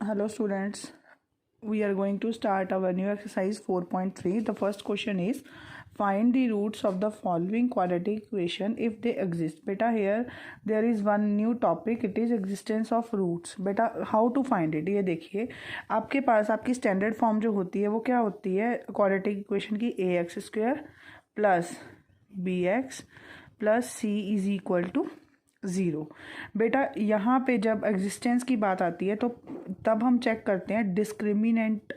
Hello students, we are going to start our new exercise 4.3. The first question is find the roots of the following quadratic equation if they exist. Beta, here there is one new topic, it is existence of roots. Beta, how to find it? ये देखिए आपके पास आपकी standard form जो होती है वो क्या होती है क्वाड्रेटिक इक्वेशन की ax² plus bx plus c is equal to 0। बेटा यहाँ पे जब एग्जिस्टेंस की बात आती है तो तब हम चेक करते हैं डिस्क्रिमिनेंट,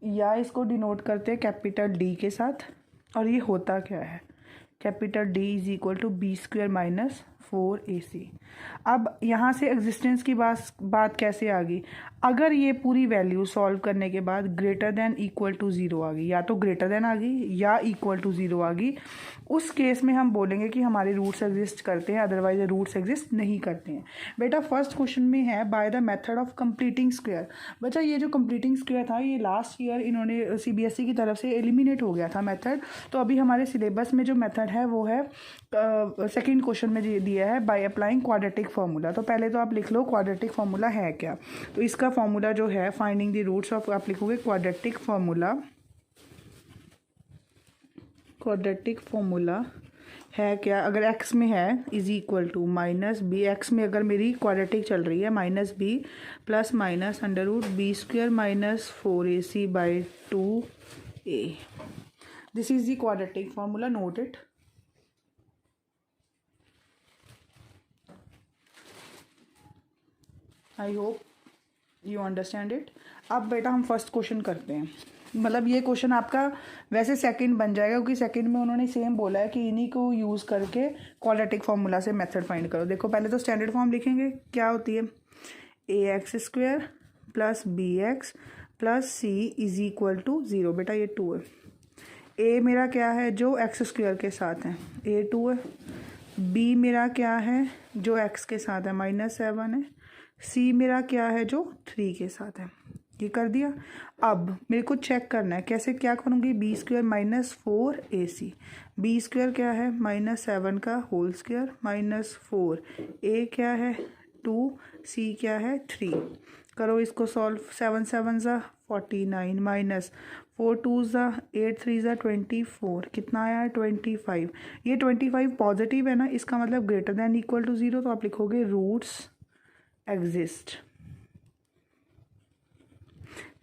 या इसको डिनोट करते हैं कैपिटल डी के साथ। और ये होता क्या है? Capital D is equal to b² minus 4ac। अब यहाँ से एग्जिस्टेंस की बात कैसे आ गई? अगर ये पूरी वैल्यू सॉल्व करने के बाद ग्रेटर देन इक्वल टू 0 आ गई, या तो ग्रेटर देन आ गई या इक्वल टू 0 आ गई, उस केस में हम बोलेंगे कि हमारे रूट्स एग्जिस्ट करते हैं, अदरवाइज रूट्स एग्जिस्ट नहीं करते हैं। बेटा फर्स्ट क्वेश्चन में है by the method of completing square. बच्चा ये जो कंप्लीटिंग स्क्वायर था ये लास्ट ईयर इन्होंने सीबीएसई की तरफ से एलिमिनेट हो गया था मेथड। तो अभी हमारे सिलेबस में जो मेथड है वो है सेकेंड क्वेश्चन में दिया है बाय अप्लाइंग क्वाड्रेटिक फार्मूला। तो पहले तो आप लिख लो क्वाड्रेटिक फार्मूला है क्या। तो इसका फार्मूला जो है फाइंडिंग द रूट्स ऑफ, आप लिखोगे क्वाड्रेटिक फार्मूला है क्या? अगर x में है is equal to minus B, x में अगर मेरी क्वाड्रेटिक चल रही है minus B plus minus under root b² minus 4ac by 2a। This is the quadratic formula, note it. I hope you understand it. अब बेटा हम फर्स्ट क्वेश्चन करते हैं, मतलब ये क्वेश्चन आपका वैसे सेकंड बन जाएगा क्योंकि सेकंड में उन्होंने सेम बोला है कि इन्हीं को यूज़ करके क्वाड्रेटिक फार्मूला से मेथड फाइंड करो। देखो पहले तो स्टैंडर्ड फॉर्म लिखेंगे, क्या होती है ax² plus bx plus c is equal to 0। बेटा ये 2 है, a मेरा क्या है जो x² के साथ है a2 है, b मेरा क्या है जो x के साथ है -7 है, c मेरा क्या है जो 3 के साथ है। ये कर दिया। अब मेरे को चेक करना है कैसे, क्या करूँगी b² माइनस 4ac, b² क्या है -7 का होल स्क्वायर माइनस 4, a क्या है 2, c क्या है 3। करो इसको सॉल्व, 7 7 ज़ा 49 माइनस 4 2 ज़ा 8 3 ज़ा 24, कितना आया 25। ये 25 पॉजिटिव है ना, इसका मतलब ग्रेटर देन इक्वल टू 0। तो आप लिखोगे roots exist.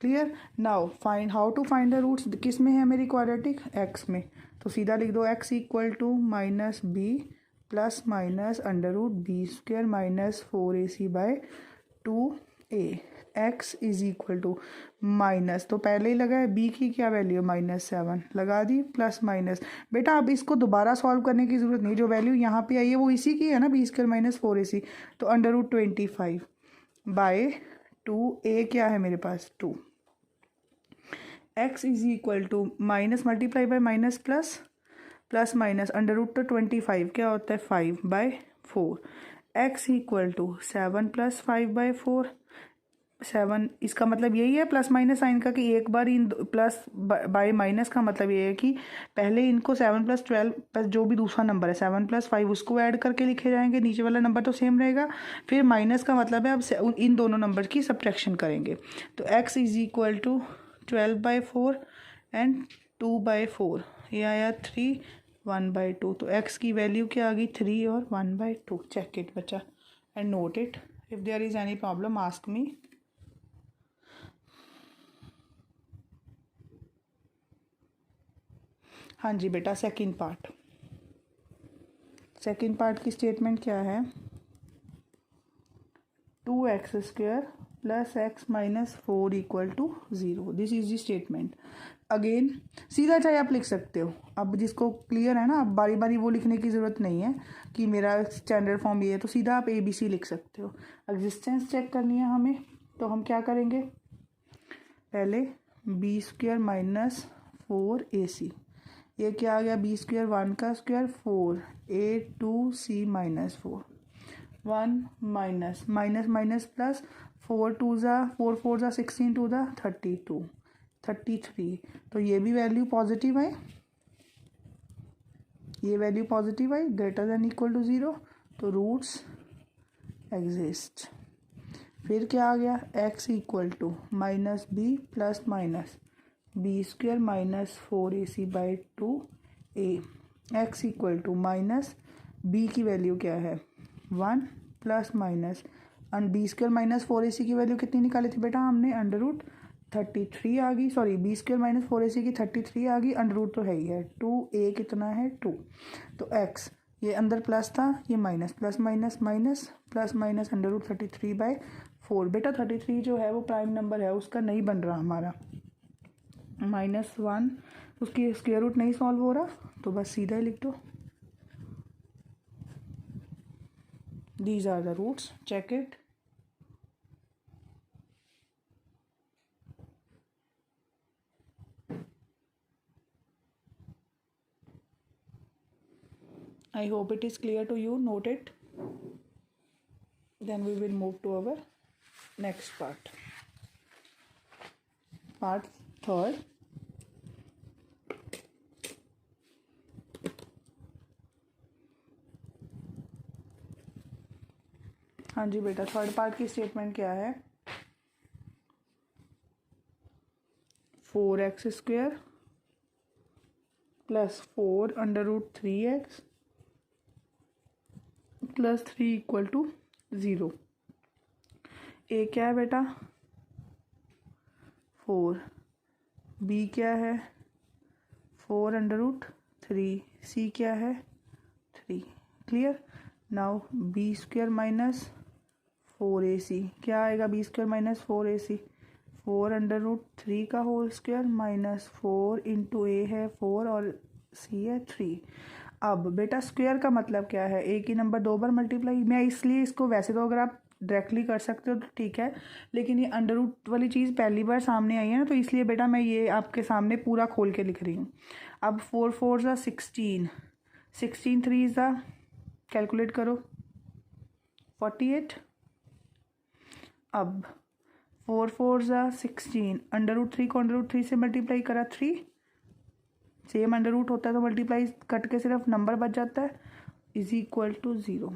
Clear? Now find how to find the roots. किस में है मेरी क्वाड्रेटिक? एक्स में। तो सीधा लिख दो x equal to minus B plus minus under root b² minus 4ac by 2a। x is equal to minus, तो पहले ही लगा है b की क्या वैल्यू है -7 लगा दी, प्लस माइनस। बेटा अब इसको दोबारा सॉल्व करने की ज़रूरत नहीं, जो वैल्यू यहाँ पे आई है वो इसी की है ना, b² माइनस 4ac। तो अंडर रूट 25 बाय 2a क्या है मेरे पास 2। x is equal to minus multiply by minus plus plus minus under root तो 25 क्या होता है 5 by 4। x equal to 7 plus 5 by 4, 7 इसका मतलब यही है प्लस माइनस साइन का कि एक बार इन प्लस बाय माइनस का मतलब ये है कि पहले इनको 7 प्लस 12 प्लस जो भी दूसरा नंबर है 7 प्लस 5 उसको ऐड करके लिखे जाएंगे, नीचे वाला नंबर तो सेम रहेगा। फिर माइनस का मतलब है अब इन दोनों नंबर की सब्ट्रैक्शन करेंगे। तो x is equal to 12 by 4 and 2 by 4, ये आया 3 1 बाई 2। तो x की वैल्यू क्या आ गई 3 और 1 बाई 2। चेक इट बच्चा and note it, if there is any problem ask me. हाँ जी बेटा सेकंड पार्ट की स्टेटमेंट क्या है 2x² plus x minus 4 equal to 0। This is the statement. Again सीधा चाहे आप लिख सकते हो, अब जिसको क्लियर है ना, अब बारी बारी वो लिखने की ज़रूरत नहीं है कि मेरा स्टैंडर्ड फॉर्म ये है। तो सीधा आप ABC लिख सकते हो। एग्जिस्टेंस चेक करनी है हमें, तो हम क्या करेंगे पहले b² माइनस 4ac, ये क्या आ गया b² 1 का square 4 a2c minus 4 1 minus minus minus plus 4 2 ज़ा 4 4 ज़ा 16 2 ज़ा 32 33। तो ये भी वैल्यू पॉजिटिव है, ये वैल्यू पॉजिटिव है, ग्रेटर देन इक्वल टू 0। तो रूट्स एग्जिस्ट। फिर क्या आ गया, x equal to minus B plus minus B square minus 4ac by 2a। x equal to minus b की वैल्यू क्या है 1 plus minus B square minus 4ac की value कितनी निकाली थी बेटा हमने, अंडर रूट 33 आ गई, sorry B square minus 4ac की 33 आ गई, अंडर रूट तो है ही है 2a कितना है 2। तो x ये अंदर प्लस था, ये minus, plus minus minus plus minus under root 33/4। बेटा 33 जो है वो प्राइम नंबर है, उसका नहीं बन रहा हमारा, -1 उसकी स्क्वायर रूट नहीं सॉल्व हो रहा, तो बस सीधा ही लिख दो these are the roots, check it. I hope it is clear to you. Note it. Then we will move to our next part. Part third. हाँ जी बेटा, थर्ड पार्ट की स्टेटमेंट क्या है, 4x square plus 4 under root 3x plus 3 equal to 0। A क्या है बेटा 4, B क्या है 4 अंडर रूट 3, सी क्या है 3। Clear. Now B square minus 4ac क्या आएगा, B square minus 4ac 4 under root 3 का whole square minus 4 into A है 4 और सी है 3। अब बेटा स्क्वायर का मतलब क्या है, एक ही नंबर 2 बार मल्टीप्लाई, मैं इसलिए इसको, वैसे तो अगर आप डायरेक्टली कर सकते हो तो ठीक है, लेकिन ये अंडर रूट वाली चीज़ पहली बार सामने आई है ना, तो इसलिए बेटा मैं ये आपके सामने पूरा खोल के लिख रही हूँ। अब 4 4 ज़ा 16, 16 3 ज़ा कैलकुलेट करो 48। अब 4 4 ज़ा 16, अंडर रूट 3 को अंडर रूट 3 से मल्टीप्लाई करा 3, सेम अंडर रूट होता है तो मल्टीप्लाई कट के सिर्फ नंबर बच जाता है, इज इक्वल टू 0।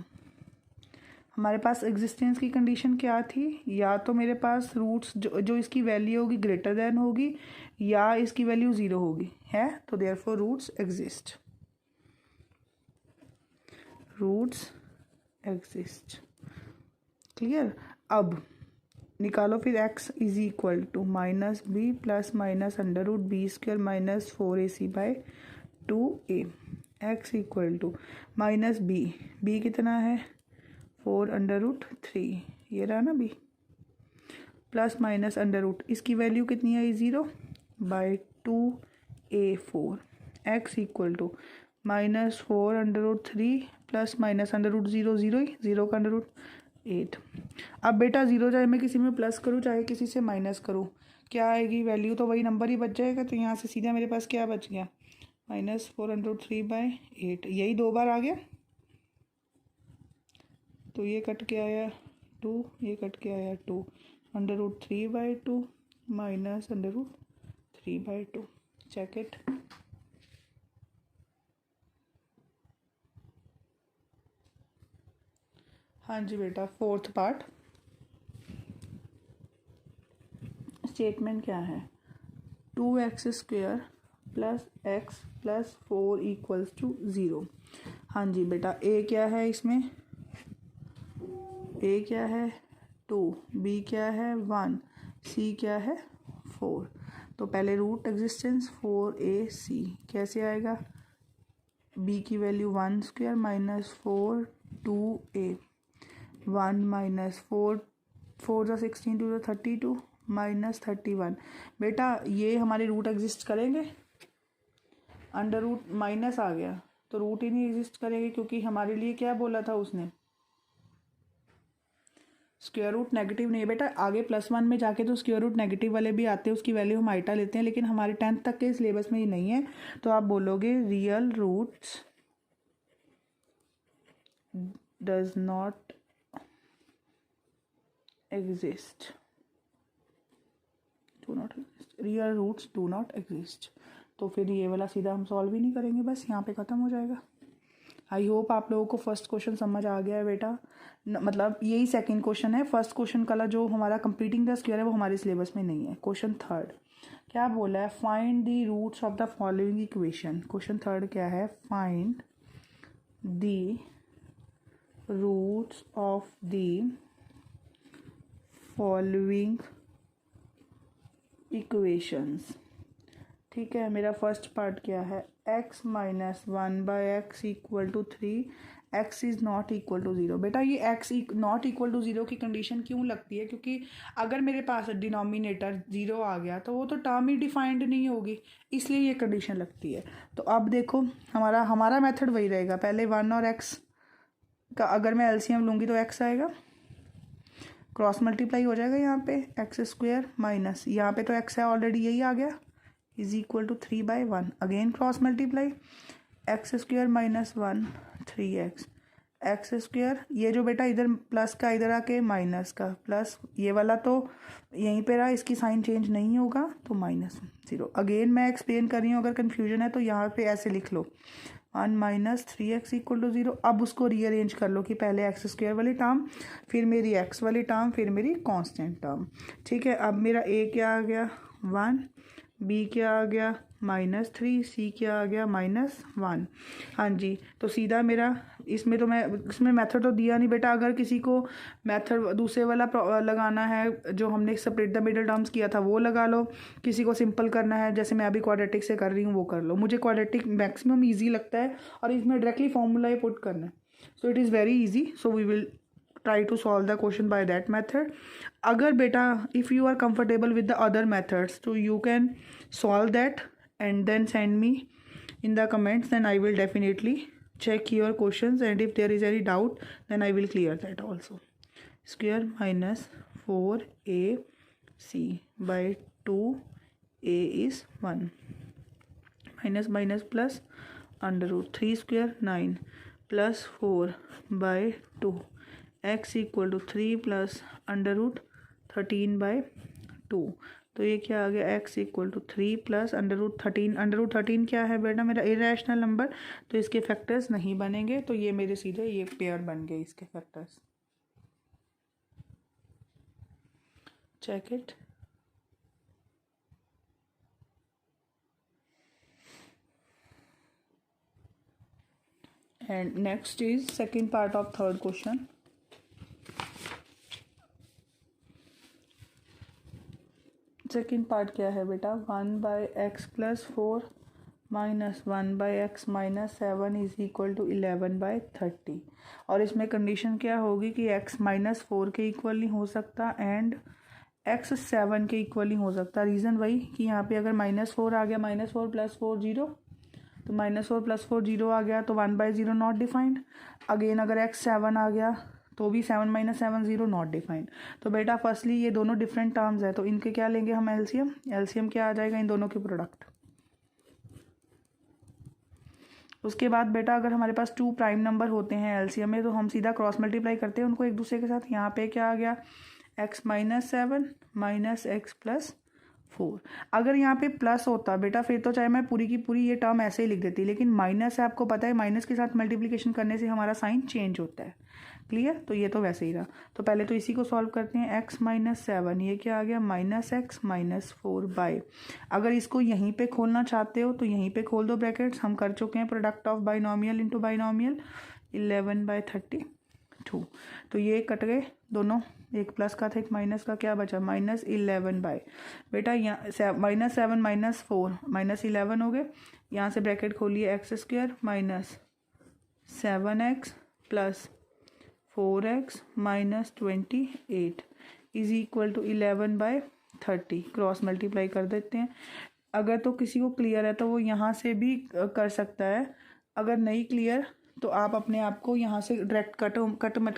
हमारे पास एग्जिस्टेंस की कंडीशन क्या थी, या तो मेरे पास रूट्स जो इसकी वैल्यू होगी ग्रेटर देन होगी या इसकी वैल्यू 0 होगी, है तो therefore roots exist, roots exist. Clear. अब निकालो फिर x is equal to minus B plus minus under root B square minus 4ac by 2a। x equal to minus B कितना है 4 अंडर रूट 3, ये रहा ना b, plus minus under root इसकी value कितनी है 0 by 2a4। x equal to minus 4 under root 3 plus minus under root 0 0 ही 0 का अंडर रूट 8। अब बेटा 0 चाहे मैं किसी में प्लस करूँ चाहे किसी से माइनस करूँ, क्या आएगी वैल्यू, तो वही नंबर ही बच जाएगा, तो यहाँ से सीधा मेरे पास क्या बच गया -4/3/8, यही 2 बार आ गया, तो ये कट के आया 2, ये कट के आया 2, under root 3/2 minus under root 3/2। Check it. हाँ जी बेटा, फोर्थ पार्ट स्टेटमेंट क्या है, 2x square plus x plus 4 equals to 0। हाँ जी बेटा, a क्या है इसमें, a क्या है 2, b क्या है 1, c क्या है 4। तो पहले रूट एग्जिस्टेंस 4ac कैसे आएगा, b की value 1 square minus 4 2a, 1 minus 4 4 ज़ा 16 2 ज़ा 32 माइनस 31। बेटा ये हमारे रूट एग्जिस्ट करेंगे, अंडर रूट माइनस आ गया तो रूट ही नहीं एग्जिस्ट करेंगे, क्योंकि हमारे लिए क्या बोला था उसने, स्क्वायर रूट नेगेटिव नहीं है बेटा, आगे +1 में जाके तो स्क्वायर रूट नेगेटिव वाले भी आते हैं, उसकी वैल्यू हम आइटा लेते हैं, लेकिन हमारे 10th तक के सिलेबस में ये नहीं है, तो आप बोलोगे real roots does not exist, do not exist, real roots do not exist. तो फिर ये वाला सीधा हम सॉल्व ही नहीं करेंगे, बस यहाँ पे ख़त्म हो जाएगा। आई होप आप लोगों को फर्स्ट क्वेश्चन समझ आ गया है बेटा। मतलब यही सेकंड क्वेश्चन है, फर्स्ट क्वेश्चन का जो हमारा कंप्लीटिंग द स्क्वायर है वो हमारे सिलेबस में नहीं है। क्वेश्चन थर्ड क्या बोला है, find the roots of the following equation. Question third क्या है, find the roots of the following equations. ठीक है, मेरा फर्स्ट पार्ट क्या है, x minus 1/x equal to 3, x is not equal to 0। बेटा ये x नॉट इक्वल टू 0 की कंडीशन क्यों लगती है, क्योंकि अगर मेरे पास डिनोमिनेटर 0 आ गया तो वो तो टर्म ही डिफाइंड नहीं होगी, इसलिए ये कंडीशन लगती है। तो अब देखो हमारा मेथड वही रहेगा, पहले 1 और x का अगर मैं एलसीएम लूँगी तो x आएगा, क्रॉस मल्टीप्लाई हो जाएगा यहाँ पे एक्स स्क्वायर माइनस यहाँ पे तो x है ऑलरेडी, यही आ गया, is equal to 3/1, again cross multiply X square minus 1 3x X square, ये जो बेटा इधर प्लस का इधर आके माइनस का प्लस, ये वाला तो यहीं पे रहा, इसकी साइन चेंज नहीं होगा तो -0। अगेन मैं एक्सप्लेन कर रही हूँ, अगर कन्फ्यूजन है तो यहाँ पे ऐसे लिख लो 1 माइनस 3x इक्वल टू 0। अब उसको रीअरेंज कर लो कि पहले एक्स स्क्वायर वाली टर्म, फिर मेरी x वाली टर्म, फिर मेरी कांस्टेंट टर्म। ठीक है, अब मेरा a क्या आ गया 1, b क्या आ गया -3, c क्या आ गया -1। हाँ जी, तो सीधा मेरा इसमें तो मैं इसमें मेथड तो दिया नहीं बेटा, अगर किसी को मेथड दूसरे वाला लगाना है जो हमने सेपरेट द मिडल टर्म्स किया था वो लगा लो, किसी को सिंपल करना है जैसे मैं अभी क्वाड्रेटिक से कर रही हूँ वो कर लो। मुझे क्वाड्रेटिक मैक्सिमम ईजी लगता है और इसमें डायरेक्टली फॉर्मूला ही पुट करना है, so it is very easy, so we will try to solve the question by that method. अगर बेटा if you are comfortable with the other methods so you can solve that and then send me in the comments, then I will definitely check your questions and if there is any doubt then I will clear that also. Square minus 4ac by 2a is 1 minus minus plus under root 3 square 9 plus 4 by 2 x equal to 3 plus under root 13/2। तो ये क्या आ गया, x equal to 3 plus under root 13। Under root 13 क्या है बेटा, मेरा irrational number, तो इसके फैक्टर्स नहीं बनेंगे, तो ये मेरे सीधे ये पेयर बन गए इसके factors. Check it. And next is second part of third question. Second part क्या है बेटा, 1/x plus 4 minus 1/x minus 7 is equal to 11/30। और इसमें कंडीशन क्या होगी कि x -4 के इक्वल नहीं हो सकता एंड x 7 के इक्वल नहीं हो सकता। रीज़न वही कि यहाँ पे अगर -4 आ गया, -4 + 4 0, तो -4 + 4 0 आ गया, तो 1/0 नॉट डिफाइंड। अगेन अगर x 7 आ गया तो भी 7 - 7 0 नॉट डिफाइंड। तो बेटा फर्स्टली ये दोनों डिफरेंट टर्म्स है, तो इनके क्या लेंगे हम एलसीएम। एलसीएम क्या आ जाएगा, इन दोनों के प्रोडक्ट। उसके बाद बेटा अगर हमारे पास 2 प्राइम नंबर होते हैं एलसीएम में तो हम सीधा क्रॉस मल्टीप्लाई करते हैं उनको एक दूसरे के साथ। यहाँ पे क्या आ गया, x -7 माइनस x प्लस 4। अगर यहाँ पे प्लस होता बेटा फिर तो चाहे मैं पूरी की पूरी ये टर्म ऐसे ही लिख देती, लेकिन माइनस है, आपको पता है माइनस के साथ मल्टीप्लिकेशन करने से हमारा साइन चेंज होता है। क्लियर, तो ये तो वैसे ही रहा। तो पहले तो इसी को सॉल्व करते हैं, x -7 ये क्या आ गया -x -4/। अगर इसको यहीं पे खोलना चाहते हो तो यहीं पे खोल दो ब्रैकेट्स, हम कर चुके हैं product of binomial into binomial 11/32। तो ये कट गए दोनों, एक प्लस का था एक माइनस का, क्या बचा -11/। बेटा यहाँ -7 -4 -11 हो गए, यहाँ से ब्रैकेट खोलिए x² minus 7x plus 4x minus 28 is equal to 11/30। Cross multiply कर देते हैं। अगर तो किसी को क्लियर है तो वो यहाँ से भी कर सकता है, अगर नहीं क्लियर तो आप अपने आप को यहाँ से डायरेक्ट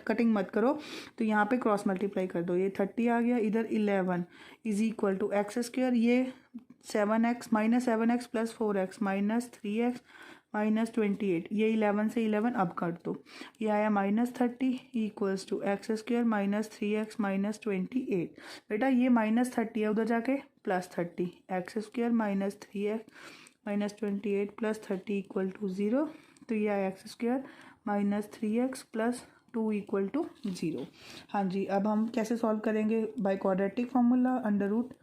कटिंग मत करो, तो यहाँ पे क्रॉस मल्टीप्लाई कर दो। ये 30 आ गया, इधर 11 इज इक्वल टू x², ये 7x -7x plus 4x minus 3x minus 28, ये 11 से 11 अब कर दो, ये आया -30 equals to x² minus 3x minus 28। बेटा ये -30 है, उधर जाके +30, x² minus 3x minus 28 plus 30 equal to 0। तो ये आया X square minus 3x plus 2 equal to 0। हाँ जी, अब हम कैसे सॉल्व करेंगे? By quadratic formula, under root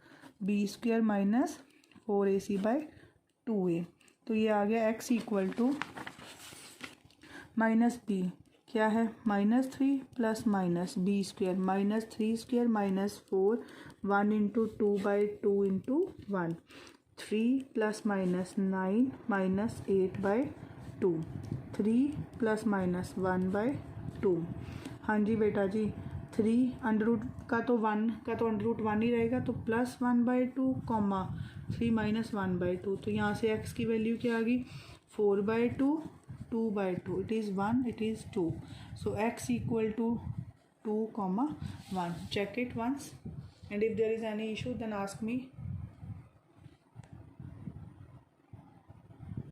B square minus 4ac by 2a। तो ये आ गया x equal to minus B क्या है, -3 plus minus B square minus 3 square minus 4, 1 into 2 by 2 into 1, 3 plus minus 9 minus 8 by 2, 3 plus minus 1 by 2। हाँ जी बेटा जी, 3 under root का तो 1 का तो अंडर रूट 1 ही रहेगा, तो plus 1 by 2 comma 3 minus 1 by 2। तो यहाँ से x की वैल्यू क्या आ गई, 4 by 2, 2 by 2, it is 1, it is 2, so x equal to 2 comma 1. Check it once, and if there is any issue then ask me